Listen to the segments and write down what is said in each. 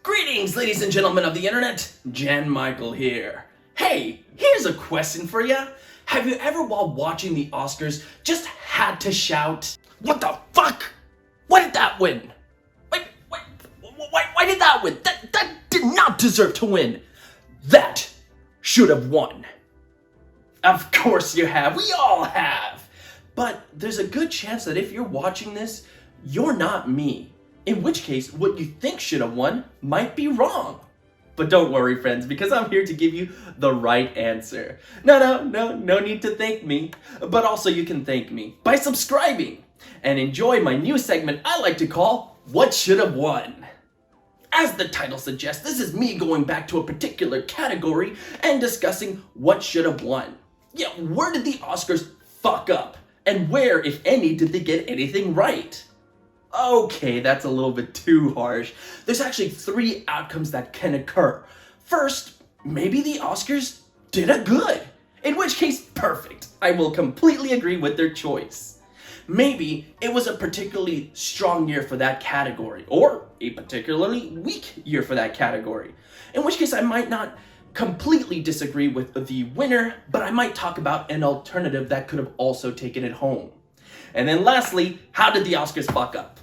Greetings, ladies and gentlemen of the internet. Jan Michael here. Hey, here's a question for you. Have you ever, while watching the Oscars, just had to shout, "What the fuck? Why did that win? Why did that win? That did not deserve to win. That should have won." Of course you have. We all have. But there's a good chance that if you're watching this, you're not me. In which case, what you think should have won might be wrong. But don't worry, friends, because I'm here to give you the right answer. No need to thank me. But also you can thank me by subscribing and enjoy my new segment I like to call What Should Have Won. As the title suggests, this is me going back to a particular category and discussing what should have won. Yeah, where did the Oscars fuck up? And where, if any, did they get anything right? Okay, that's a little bit too harsh. There's actually 3 outcomes that can occur. First, maybe the Oscars did a good. In which case, perfect. I will completely agree with their choice. Maybe it was a particularly strong year for that category, or a particularly weak year for that category. In which case, I might not completely disagree with the winner, but I might talk about an alternative that could have also taken it home. And then lastly, how did the Oscars fuck up?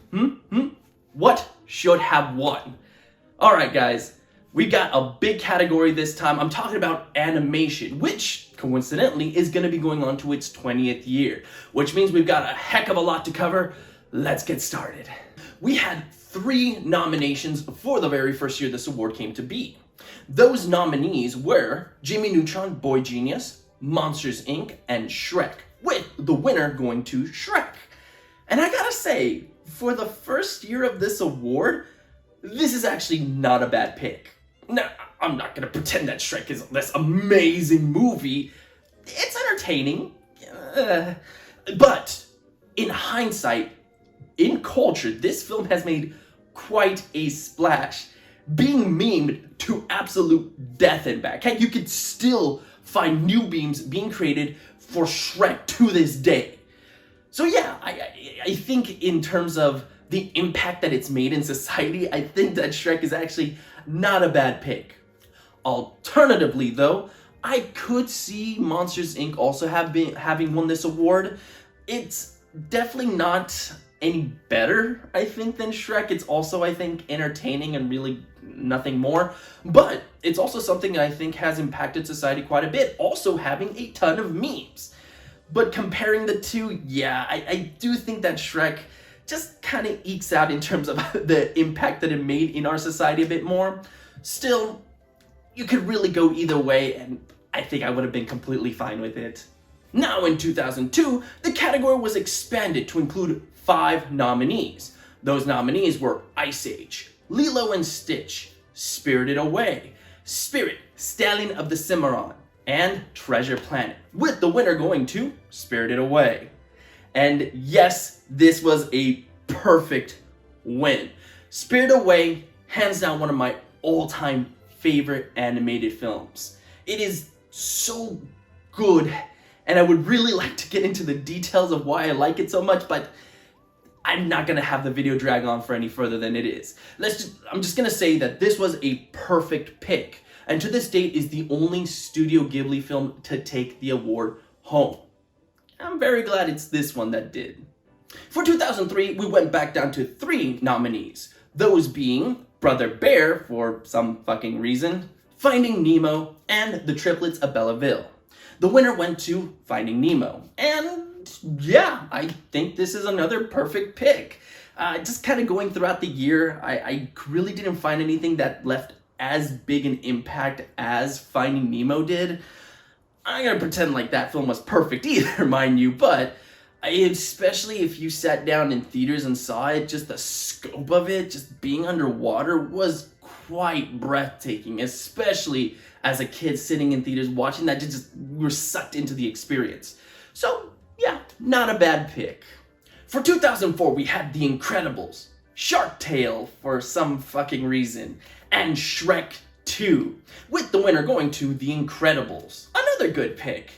What should have won? Alright guys, we got a big category this time. I'm talking about animation, which coincidentally is going to be going on to its 20th year, which means we've got a heck of a lot to cover. Let's get started. We had 3 nominations for the very first year this award came to be. Those nominees were Jimmy Neutron, Boy Genius, Monsters Inc., and Shrek, with the winner going to Shrek. And I gotta say, for the first year of this award, this is actually not a bad pick. Now, I'm not gonna pretend that Shrek is this amazing movie. It's entertaining, but in hindsight, in culture, this film has made quite a splash, being memed to absolute death and back. Heck, you could still find new memes being created for Shrek to this day. So yeah, I think in terms of the impact that it's made in society, I think that Shrek is actually not a bad pick. Alternatively though, I could see Monsters Inc. also having won this award. It's definitely not any better, I think, than Shrek. It's also, I think, entertaining and really nothing more. But it's also something I think has impacted society quite a bit, also having a ton of memes. But comparing the two, yeah, I do think that Shrek just kind of ekes out in terms of the impact that it made in our society a bit more. Still, you could really go either way, and I think I would have been completely fine with it. Now in 2002, the category was expanded to include 5 nominees. Those nominees were Ice Age, Lilo and Stitch, Spirited Away, Spirit, Stallion of the Cimarron, and Treasure Planet, with the winner going to Spirited Away. And yes, this was a perfect win. Spirited Away, hands down one of my all-time favorite animated films. It is so good, and I would really like to get into the details of why I like it so much, but I'm not gonna have the video drag on for any further than it is. I'm just gonna say that this was a perfect pick, and to this date is the only Studio Ghibli film to take the award home. I'm very glad it's this one that did. For 2003, we went back down to 3 nominees, those being Brother Bear, for some fucking reason, Finding Nemo, and The Triplets of Belleville. The winner went to Finding Nemo, and yeah, I think this is another perfect pick. Just kind of going throughout the year, I really didn't find anything that left as big an impact as Finding Nemo did. I'm not gonna pretend like that film was perfect either, mind you, but especially if you sat down in theaters and saw it, just the scope of it, just being underwater, was quite breathtaking, especially as a kid sitting in theaters watching that. We were sucked into the experience. So yeah, not a bad pick. For 2004, we had The Incredibles, Shark Tale for some fucking reason, and Shrek 2, with the winner going to The Incredibles. Another good pick.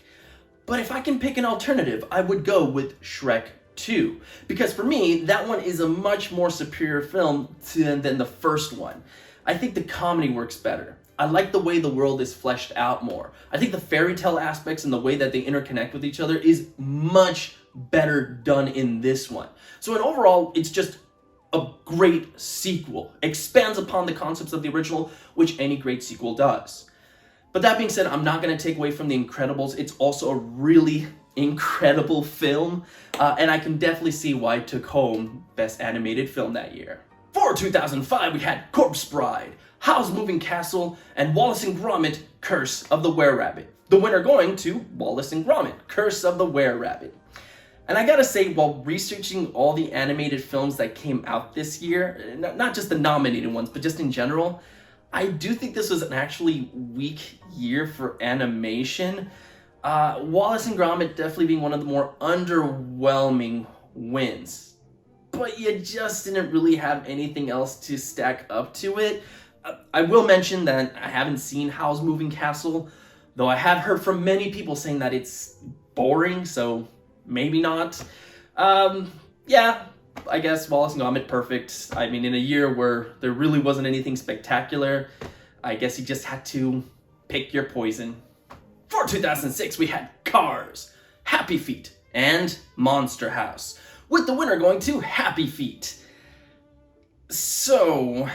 But if I can pick an alternative, I would go with Shrek 2, because for me, that one is a much more superior film than the first one. I think the comedy works better. I like the way the world is fleshed out more. I think the fairy tale aspects and the way that they interconnect with each other is much better done in this one. So in overall, it's just a great sequel. Expands upon the concepts of the original, which any great sequel does. But that being said, I'm not going to take away from The Incredibles. It's also a really incredible film, and I can definitely see why it took home Best Animated Film that year. For 2005, we had Corpse Bride, Howl's Moving Castle, and Wallace and Gromit, Curse of the Were-Rabbit. The winner going to Wallace and Gromit, Curse of the Were-Rabbit. And I gotta say, while researching all the animated films that came out this year, not just the nominated ones, but just in general, I do think this was an actually weak year for animation. Wallace and Gromit definitely being one of the more underwhelming wins. But you just didn't really have anything else to stack up to it. I will mention that I haven't seen Howl's Moving Castle, though I have heard from many people saying that it's boring, so maybe not. Yeah, I guess Wallace and Gromit, perfect. I mean, in a year where there really wasn't anything spectacular, I guess you just had to pick your poison. For 2006, we had Cars, Happy Feet, and Monster House, with the winner going to Happy Feet. So,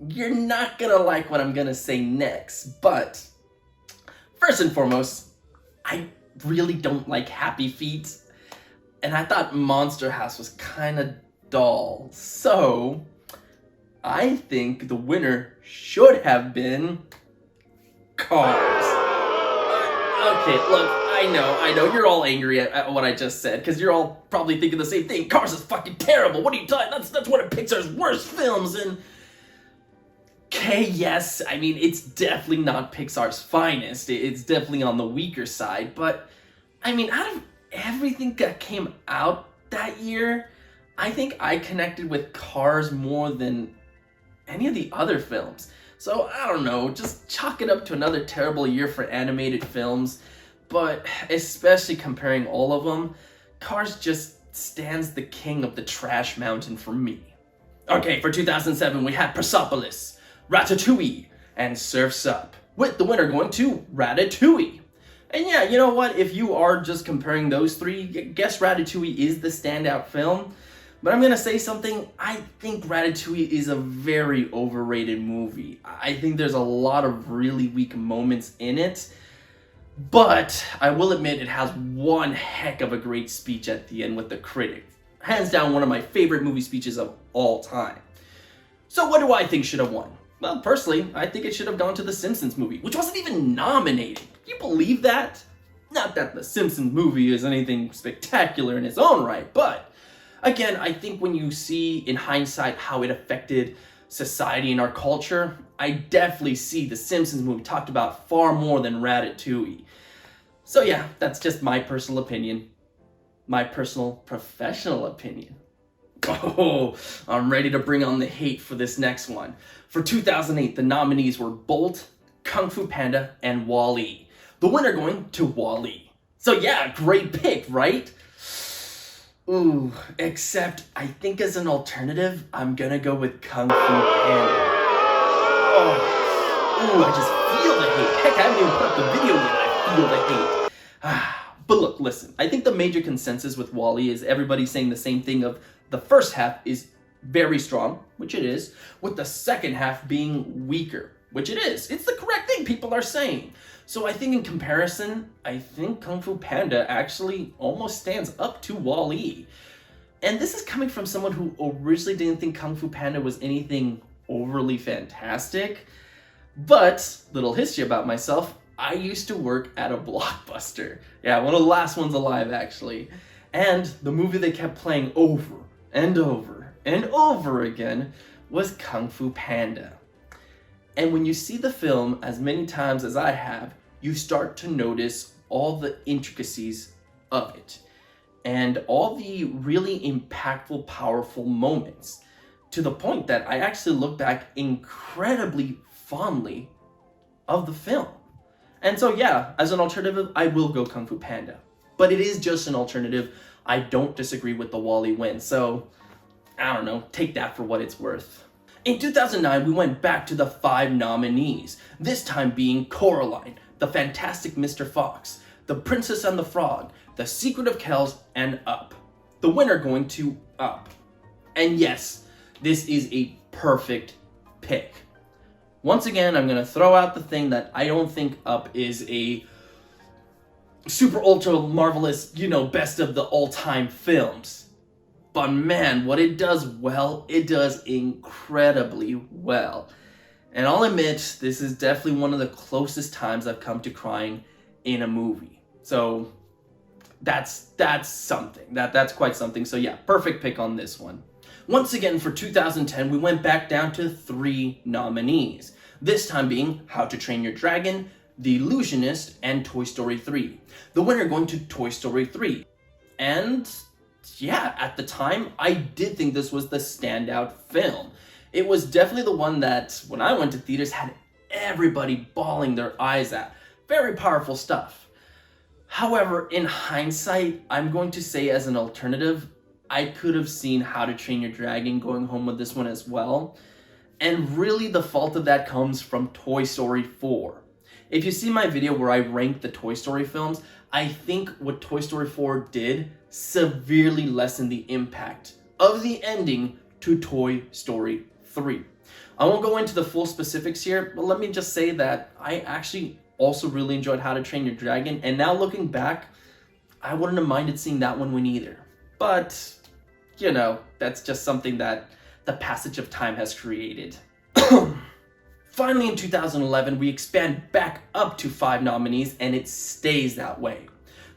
you're not gonna like what I'm gonna say next, but first and foremost, I really don't like Happy Feet, and I thought Monster House was kind of dull. So, I think the winner should have been Cars. Okay, look, I know, you're all angry at what I just said, because you're all probably thinking the same thing. Cars is fucking terrible. What are you talking? That's one of Pixar's worst films, and okay, yes, I mean, it's definitely not Pixar's finest. It's definitely on the weaker side, but I mean, out of everything that came out that year, I think I connected with Cars more than any of the other films. So, I don't know, just chalk it up to another terrible year for animated films, but especially comparing all of them, Cars just stands the king of the trash mountain for me. Okay, for 2007, we had Persepolis, Ratatouille, and Surf's Up, with the winner going to Ratatouille. And yeah, you know what, if you are just comparing those three, guess Ratatouille is the standout film. But I'm gonna say something, I think Ratatouille is a very overrated movie. I think there's a lot of really weak moments in it, but I will admit it has one heck of a great speech at the end with the critic. Hands down one of my favorite movie speeches of all time. So what do I think should have won? Well, personally, I think it should have gone to the Simpsons movie, which wasn't even nominated. Can you believe that? Not that the Simpsons movie is anything spectacular in its own right, but again, I think when you see in hindsight how it affected society and our culture, I definitely see the Simpsons movie talked about far more than Ratatouille. So yeah, that's just my personal opinion. My personal professional opinion. Oh, I'm ready to bring on the hate for this next one. For 2008, the nominees were Bolt, Kung Fu Panda, and WALL-E. The winner going to WALL-E. So yeah, great pick, right? Ooh, except I think as an alternative, I'm gonna go with Kung Fu Panda. Oh, ooh, I just feel the hate. Heck, I haven't even put up the video yet. I feel the hate. But look, listen, I think the major consensus with WALL-E is everybody saying the same thing of the first half is very strong, which it is, with the second half being weaker, which it is. It's the correct thing people are saying. So I think in comparison, I think Kung Fu Panda actually almost stands up to WALL-E. And this is coming from someone who originally didn't think Kung Fu Panda was anything overly fantastic. But, little history about myself, I used to work at a Blockbuster. Yeah, one of the last ones alive, actually. And the movie they kept playing over and over and over again was Kung Fu Panda. And when you see the film as many times as I have, you start to notice all the intricacies of it and all the really impactful, powerful moments, to the point that I actually look back incredibly fondly of the film. And so yeah, as an alternative, I will go Kung Fu Panda. But it is just an alternative. I don't disagree with the WALL-E win, so I don't know, take that for what it's worth. In 2009, we went back to the 5 nominees, this time being Coraline, The Fantastic Mr. Fox, The Princess and the Frog, The Secret of Kells, and Up. The winner going to Up. And yes, this is a perfect pick. Once again, I'm going to throw out the thing that I don't think Up is a super ultra marvelous, best of the all-time films. But man, what it does well, it does incredibly well. And I'll admit, this is definitely one of the closest times I've come to crying in a movie. So that's something. That's quite something. So yeah, perfect pick on this one. Once again, for 2010, we went back down to 3 nominees. This time being How to Train Your Dragon, The Illusionist, and Toy Story 3. The winner going to Toy Story 3. And yeah, at the time, I did think this was the standout film. It was definitely the one that, when I went to theaters, had everybody bawling their eyes at. Very powerful stuff. However, in hindsight, I'm going to say as an alternative, I could have seen How to Train Your Dragon going home with this one as well. And really the fault of that comes from Toy Story 4. If you see my video where I ranked the Toy Story films, I think what Toy Story 4 did severely lessened the impact of the ending to Toy Story 3. I won't go into the full specifics here, but let me just say that I actually also really enjoyed How to Train Your Dragon, and now looking back, I wouldn't have minded seeing that one win either. But, that's just something that the passage of time has created. Finally, in 2011, we expand back up to 5 nominees, and it stays that way.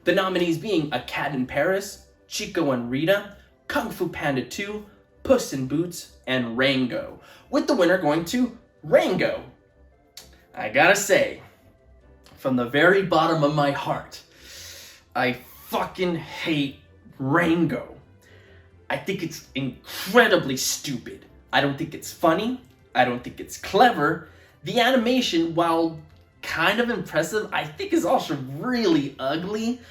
The nominees being A Cat in Paris, Chico and Rita, Kung Fu Panda 2, Puss in Boots, and Rango, with the winner going to Rango. I gotta say, from the very bottom of my heart, I fucking hate Rango. I think it's incredibly stupid. I don't think it's funny. I don't think it's clever. The animation, while kind of impressive, I think is also really ugly.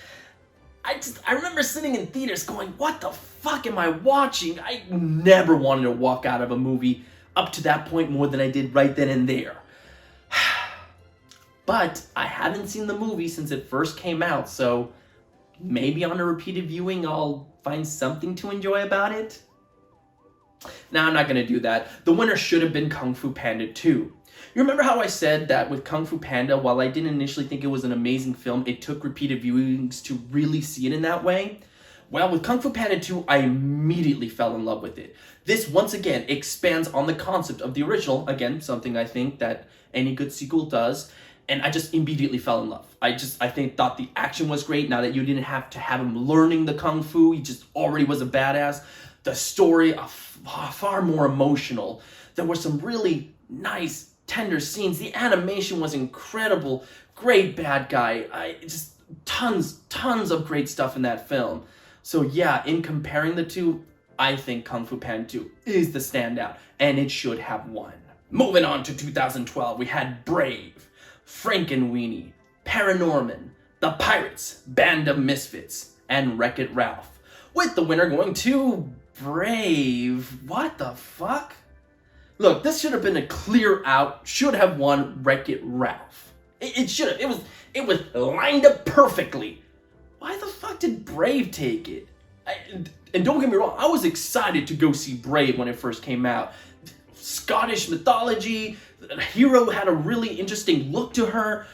I remember sitting in theaters going, what the fuck am I watching? I never wanted to walk out of a movie up to that point more than I did right then and there. But I haven't seen the movie since it first came out, so maybe on a repeated viewing I'll find something to enjoy about it. Now, I'm not going to do that. The winner should have been Kung Fu Panda 2. You remember how I said that with Kung Fu Panda, while I didn't initially think it was an amazing film, it took repeated viewings to really see it in that way? Well, with Kung Fu Panda 2, I immediately fell in love with it. This, once again, expands on the concept of the original. Again, something I think that any good sequel does. And I just immediately fell in love. I thought the action was great. Now that you didn't have to have him learning the Kung Fu, he just already was a badass. The story, far more emotional. There were some really nice, tender scenes. The animation was incredible. Great bad guy. Just tons of great stuff in that film. So yeah, in comparing the two, I think Kung Fu Panda 2 is the standout, and it should have won. Moving on to 2012, we had Brave, Frankenweenie, Paranorman, The Pirates, Band of Misfits, and Wreck-It Ralph, with the winner going to Brave. What the fuck? Look, this should have been a clear out, should have won Wreck-It Ralph. It should have. It was lined up perfectly. Why the fuck did Brave take it? And don't get me wrong, I was excited to go see Brave when it first came out. Scottish mythology, the hero had a really interesting look to her.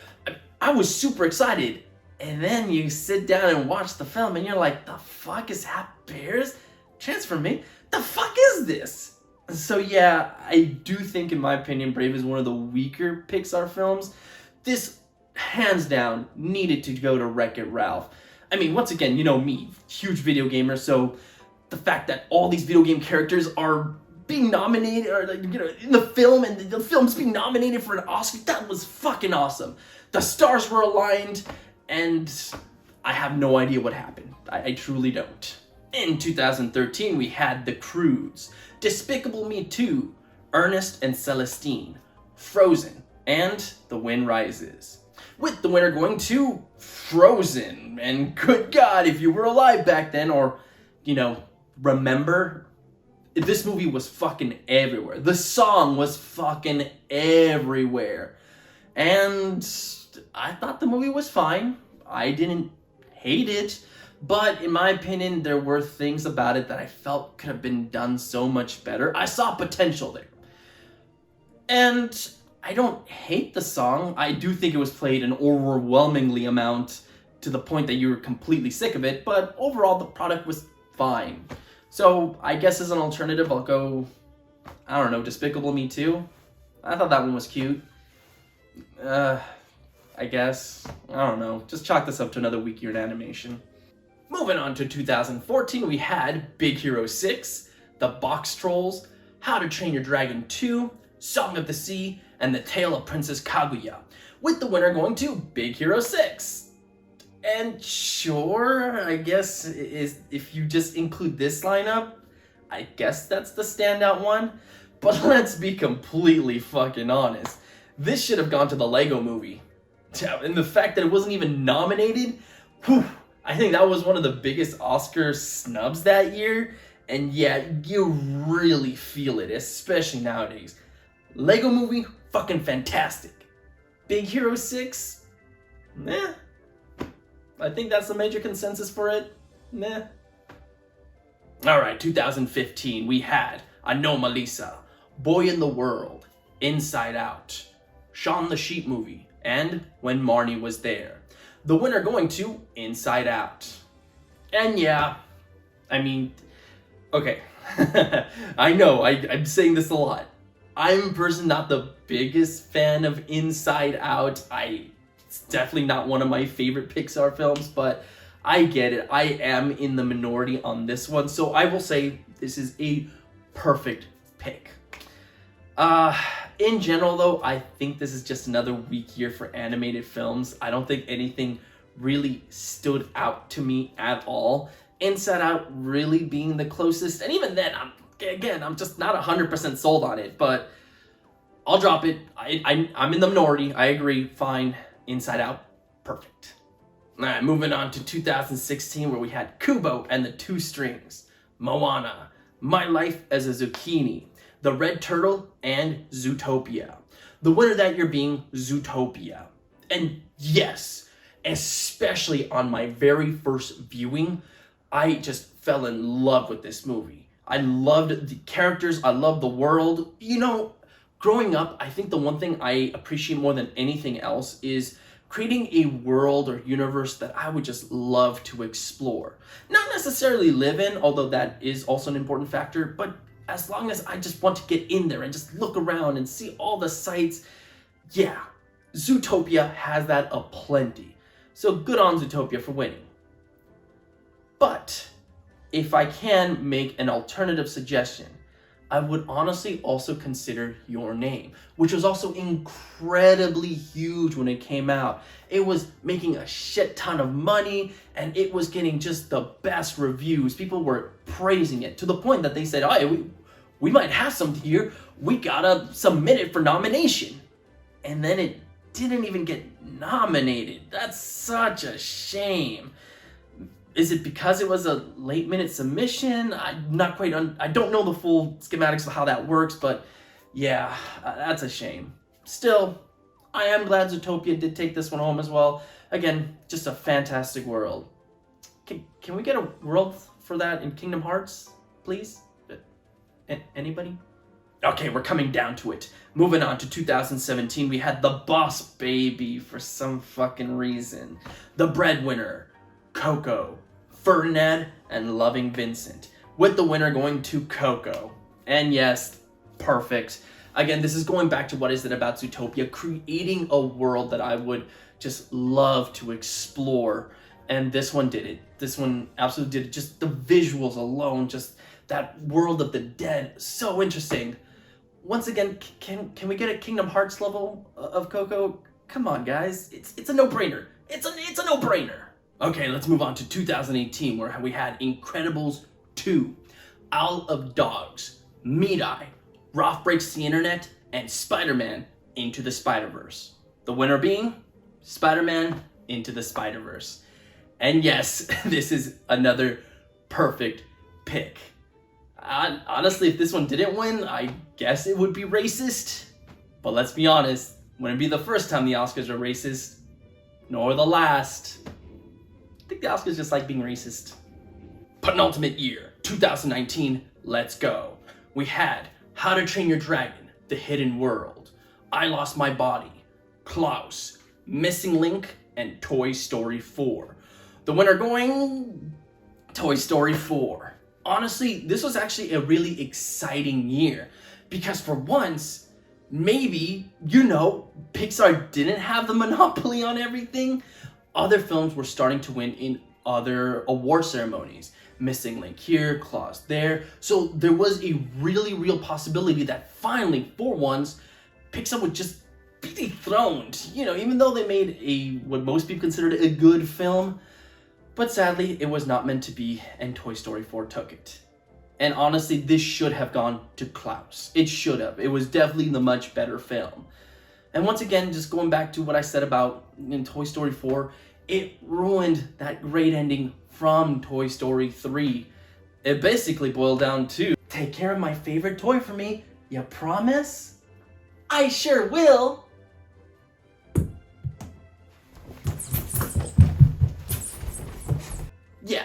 I was super excited. And then you sit down and watch the film and you're like, the fuck is Bears Transforming? The fuck is this? So yeah, I do think, in my opinion, Brave is one of the weaker Pixar films. This, hands down, needed to go to Wreck-It Ralph. I mean, once again, you know me, huge video gamer, so the fact that all these video game characters are being nominated, or in the film, and the film's being nominated for an Oscar, that was fucking awesome. The stars were aligned, and I have no idea what happened. I truly don't. In 2013, we had The Croods, Despicable Me 2, Ernest and Celestine, Frozen, and The Wind Rises, with the winner going to Frozen. And good God, if you were alive back then, or, remember, This movie was fucking everywhere. The song was fucking everywhere. And I thought the movie was fine. I didn't hate it. But in my opinion, there were things about it that I felt could have been done so much better. I saw potential there. And I don't hate the song. I do think it was played an overwhelmingly amount to the point that you were completely sick of it. But overall, the product was fine. So I guess as an alternative, I'll go, I don't know, Despicable Me 2. I thought that one was cute. I guess. I don't know. Just chalk this up to another weak year in animation. Moving on to 2014, we had Big Hero 6, The Box Trolls, How to Train Your Dragon 2, Song of the Sea, and The Tale of Princess Kaguya, with the winner going to Big Hero 6. And sure, I guess if you just include this lineup, I guess that's the standout one. But let's be completely fucking honest. This should have gone to the Lego Movie. And the fact that it wasn't even nominated, whew, I think that was one of the biggest Oscar snubs that year. And yeah, you really feel it, especially nowadays. Lego Movie, fucking fantastic. Big Hero 6, meh. I think that's the major consensus for it. Meh. Alright, 2015, we had Anomalisa, Boy in the World, Inside Out, Shaun the Sheep Movie, and When Marnie Was There. The winner going to Inside Out. And yeah, I mean, okay. I know, I'm saying this a lot. I'm personally not the biggest fan of Inside Out. It's definitely not one of my favorite Pixar films, but I get it. I am in the minority on this one, so I will say this is a perfect pick. In general, though, I think this is just another weak year for animated films. I don't think anything really stood out to me at all. Inside Out really being the closest, and even then, I'm just not 100% sold on it, but I'll drop it. I'm in the minority. I agree. Fine. Inside Out, perfect. Alright, moving on to 2016, where we had Kubo and the Two Strings, Moana, My Life as a Zucchini, The Red Turtle, and Zootopia. The winner that year being Zootopia. And yes, especially on my very first viewing, I just fell in love with this movie. I loved the characters, I loved the world. You know, growing up, I think the one thing I appreciate more than anything else is creating a world or universe that I would just love to explore. Not necessarily live in, although that is also an important factor, but as long as I just want to get in there and just look around and see all the sights, yeah, Zootopia has that aplenty. So good on Zootopia for winning. But if I can make an alternative suggestion, I would honestly also consider Your Name, which was also incredibly huge when it came out. It was making a shit ton of money, and it was getting just the best reviews. People were praising it to the point that they said, "Oh, we might have something here. We gotta submit it for nomination." And then it didn't even get nominated. That's such a shame. Is it because it was a late-minute submission? I'm not quite I don't know the full schematics of how that works, but yeah, that's a shame. Still, I am glad Zootopia did take this one home as well. Again, just a fantastic world. Can we get a world for that in Kingdom Hearts, please? Anybody? Okay, we're coming down to it. Moving on to 2017, we had The Boss Baby for some fucking reason. The Breadwinner, Coco, Ferdinand, and Loving Vincent, with the winner going to Coco. And yes, perfect. Again, this is going back to what is it about Zootopia, creating a world that I would just love to explore. And this one did it. This one absolutely did it. Just the visuals alone, just that world of the dead, so interesting. Once again, can we get a Kingdom Hearts level of Coco? Come on, guys. It's a no-brainer. It's a no-brainer. Okay, let's move on to 2018, where we had Incredibles 2, Isle of Dogs, Meat-Eye, Rolf Breaks the Internet, and Spider-Man Into the Spider-Verse. The winner being Spider-Man Into the Spider-Verse. And yes, this is another perfect pick. Honestly, if this one didn't win, I guess it would be racist. But let's be honest, wouldn't be the first time the Oscars are racist, nor the last. I think the Oscars just like being racist. Penultimate year, 2019, let's go. We had How to Train Your Dragon, The Hidden World, I Lost My Body, Klaus, Missing Link, and Toy Story 4. The winner going Toy Story 4. Honestly, this was actually a really exciting year because for once, maybe, Pixar didn't have the monopoly on everything. Other films were starting to win in other award ceremonies. Missing Link here, Klaus there. So there was a really real possibility that finally, for once, Pixar would just be dethroned. Even though they made what most people considered a good film, but sadly, it was not meant to be, and Toy Story 4 took it. And honestly, this should have gone to Klaus. It should have. It was definitely the much better film. And once again, just going back to what I said about in Toy Story 4, it ruined that great ending from Toy Story 3. It basically boiled down to, take care of my favorite toy for me, you promise? I sure will! Yeah,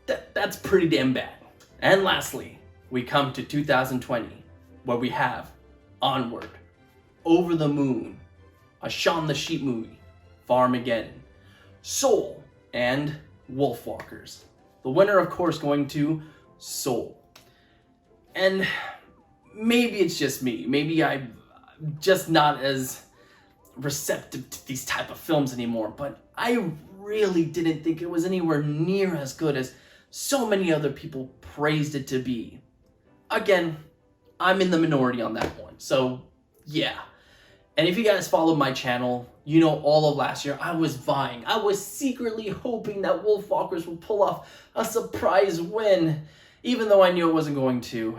that's pretty damn bad. And lastly, we come to 2020, where we have Onward, Over the Moon, a Shaun the Sheep movie, Farmageddon, Soul, and Wolfwalkers. The winner, of course, going to Soul. And maybe it's just me. Maybe I'm just not as receptive to these type of films anymore, but I really didn't think it was anywhere near as good as so many other people praised it to be. Again, I'm in the minority on that one, so yeah. And if you guys follow my channel, all of last year I was vying. I was secretly hoping that Wolfwalkers would pull off a surprise win, even though I knew it wasn't going to.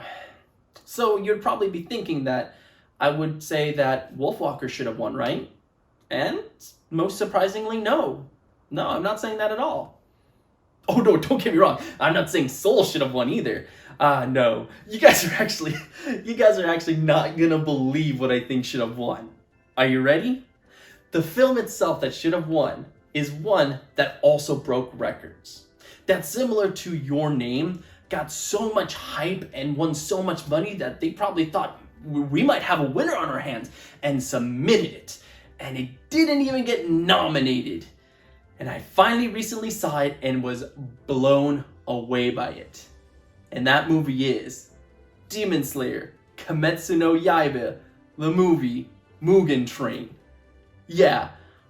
So you'd probably be thinking that I would say that Wolfwalkers should have won, right? And most surprisingly, no. No, I'm not saying that at all. Oh no, don't get me wrong. I'm not saying Soul should have won either. No. You guys are actually not gonna believe what I think should have won. Are you ready? The film itself that should have won is one that also broke records. That's similar to Your Name, got so much hype and won so much money that they probably thought we might have a winner on our hands and submitted it. And it didn't even get nominated. And I finally recently saw it and was blown away by it. And that movie is Demon Slayer Kimetsu no Yaiba, the movie Mugen Train. Yeah,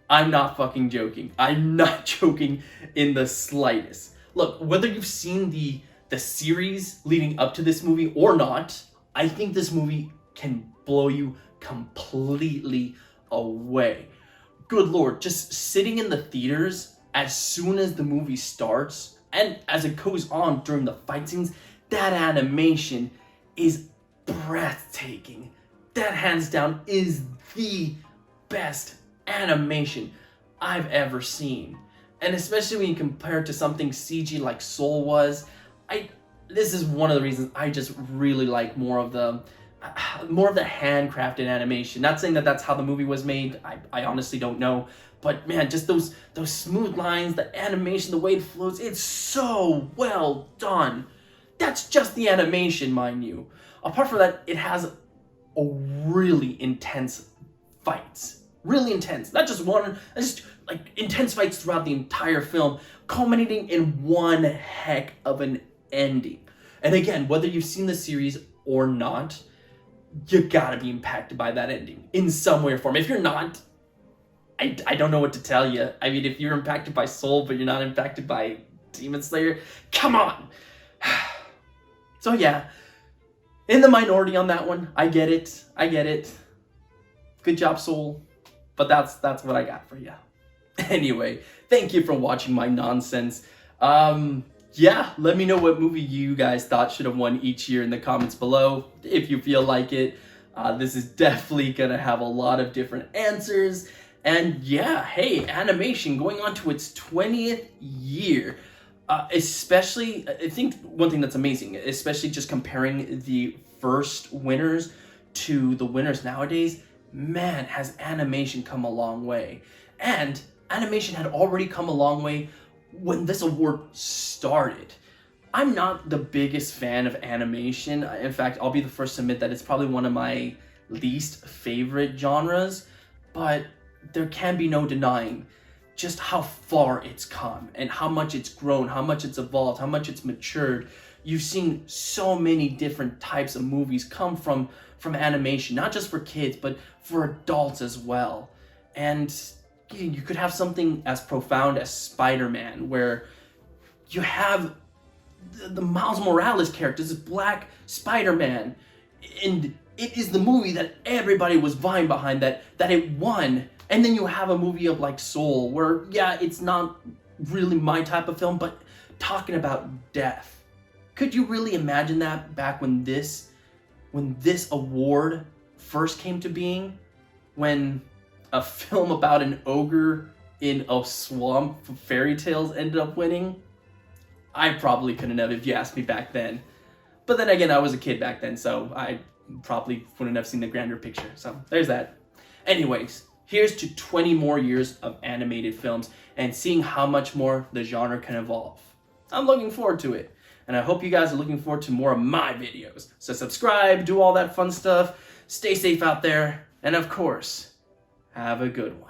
I'm not fucking joking. I'm not joking in the slightest. Look, whether you've seen the series leading up to this movie or not, I think this movie can blow you completely away. Good lord, just sitting in the theaters as soon as the movie starts and as it goes on during the fight scenes, that animation is breathtaking. That hands down is the best animation I've ever seen. And especially when you compare it to something CG like Soul was, this is one of the reasons I just really like more of the handcrafted animation. Not saying that that's how the movie was made. I honestly don't know. But man, just those smooth lines, the animation, the way it flows, it's so well done. That's just the animation, mind you. Apart from that, it has a really intense fights. Really intense. Not just one, just like intense fights throughout the entire film, culminating in one heck of an ending. And again, whether you've seen the series or not, you gotta be impacted by that ending in some way or form. If you're not, I don't know what to tell you. I mean, if you're impacted by Soul, but you're not impacted by Demon Slayer, come on. So yeah, in the minority on that one. I get it. Good job, Soul. But that's what I got for you. Anyway, thank you for watching my nonsense. Yeah, let me know what movie you guys thought should have won each year in the comments below, if you feel like it. This is definitely gonna have a lot of different answers. And yeah, hey, animation going on to its 20th year. Especially, I think one thing that's amazing, especially just comparing the first winners to the winners nowadays, man, has animation come a long way. And animation had already come a long way when this award started. I'm not the biggest fan of animation. In fact, I'll be the first to admit that it's probably one of my least favorite genres, but there can be no denying just how far it's come and how much it's grown, how much it's evolved, how much it's matured. You've seen so many different types of movies come from animation, not just for kids, but for adults as well. And you could have something as profound as Spider-Man, where you have the Miles Morales character, this Black Spider-Man, and it is the movie that everybody was vying behind, that it won. And then you have a movie of like Soul, where, yeah, it's not really my type of film, but talking about death. Could you really imagine that back when this award first came to being? When a film about an ogre in a swamp for fairy tales ended up winning? I probably couldn't have if you asked me back then. But then again, I was a kid back then, so I probably wouldn't have seen the grander picture. So there's that. Anyways, here's to 20 more years of animated films and seeing how much more the genre can evolve. I'm looking forward to it. And I hope you guys are looking forward to more of my videos. So subscribe, do all that fun stuff, stay safe out there, and of course, have a good one.